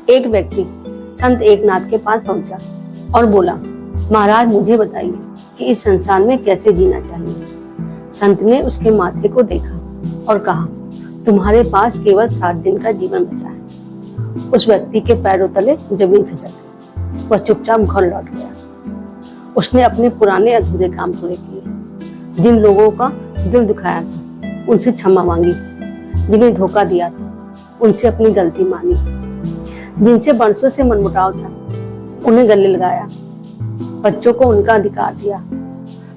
एक व्यक्ति संत एकनाथ के पास पहुंचा और बोला, महाराज मुझे बताइए कि इस संसार में कैसे जीना चाहिए। संत ने उसके माथे को देखा और कहा, तुम्हारे पास केवल 7 दिन का जीवन बचा है। उस व्यक्ति के पैरों तले जमीन खिसक गई। वह चुपचाप घर लौट गया। उसने अपने पुराने अधूरे काम पूरे किए। जिन लोगों का दिल दुखाया था उनसे क्षमा मांगी, जिन्हें धोखा दिया था उनसे अपनी गलती मानी, जिनसे बरसों से मनमुटाव था उन्हें गले लगाया, बच्चों को उनका अधिकार दिया,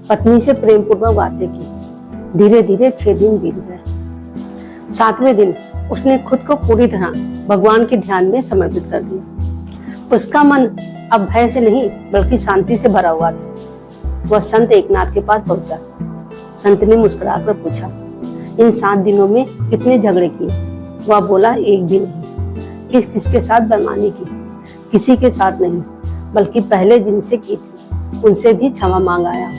पत्नी से प्रेम पूर्वक बातें की। धीरे धीरे 6 दिन बीत गए। 7वें दिन उसने खुद को पूरी तरह भगवान के ध्यान में समर्पित कर दिया। उसका मन अब भय से नहीं बल्कि शांति से भरा हुआ था। वह संत एकनाथ के पास पहुंचा। संत ने मुस्कुराकर पूछा, इन 7 दिनों में कितने झगड़े किए? वह बोला, एक भी नहीं। किस किसके साथ बेईमानी की? किसी के साथ नहीं, बल्कि पहले जिनसे की थी उनसे भी क्षमा मांग आया।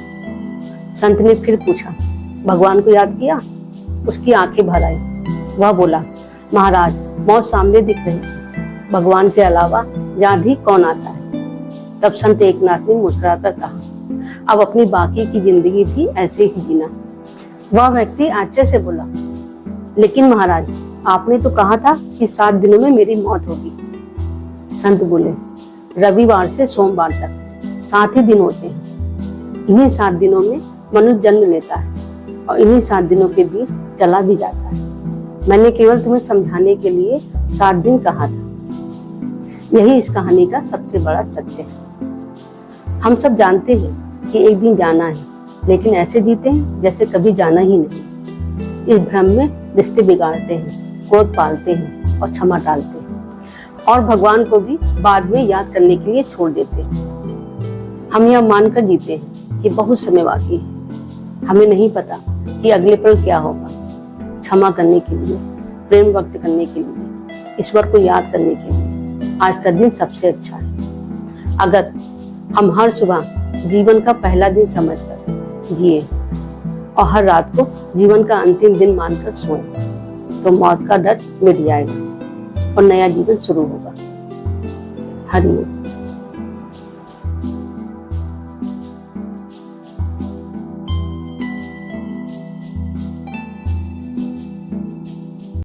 संत ने फिर पूछा, भगवान को याद किया? उसकी आंखें भर आई। वह बोला, महाराज मौत सामने दिख रही थी, भगवान के अलावा यहाँ भी कौन आता है? तब संत एकनाथ ने मुस्कुराकर कहा, अब अपनी बाकी की जिंदगी भी ऐसे ही जीना। वह व्यक्ति आश्चर्य से बोला, लेकिन महाराज आपने तो कहा था कि 7 दिनों में मेरी मौत होगी। संत बोले, रविवार से सोमवार तक 7 ही दिन होते हैं। इन्हीं 7 दिनों में मनुष्य जन्म लेता है और इन्हीं 7 दिनों के बीच चला भी जाता है। मैंने केवल तुम्हें समझाने के लिए 7 दिन कहा था। यही इस कहानी का सबसे बड़ा सत्य है। हम सब जानते हैं कि एक दिन जाना है, लेकिन ऐसे जीते हैं जैसे कभी जाना ही नहीं। इस भ्रम में रिश्ते बिगाड़ते हैं, क्रोध पालते हैं और क्षमा टालते हैं, और भगवान को भी बाद में याद करने के लिए छोड़ देते हैं। हम यह मानकर जीते हैं कि बहुत समय बाकी है। हमें नहीं पता कि अगले पल क्या होगा। क्षमा करने के लिए, प्रेम व्यक्त करने के लिए, ईश्वर को याद करने के लिए आज का दिन सबसे अच्छा है। अगर हम हर सुबह जीवन का पहला दिन समझकर जिए और हर रात को जीवन का अंतिम दिन मानकर सोएं, तो मौत का डर मिट जाएगा और नया जीवन शुरू होगा। हरि ओम।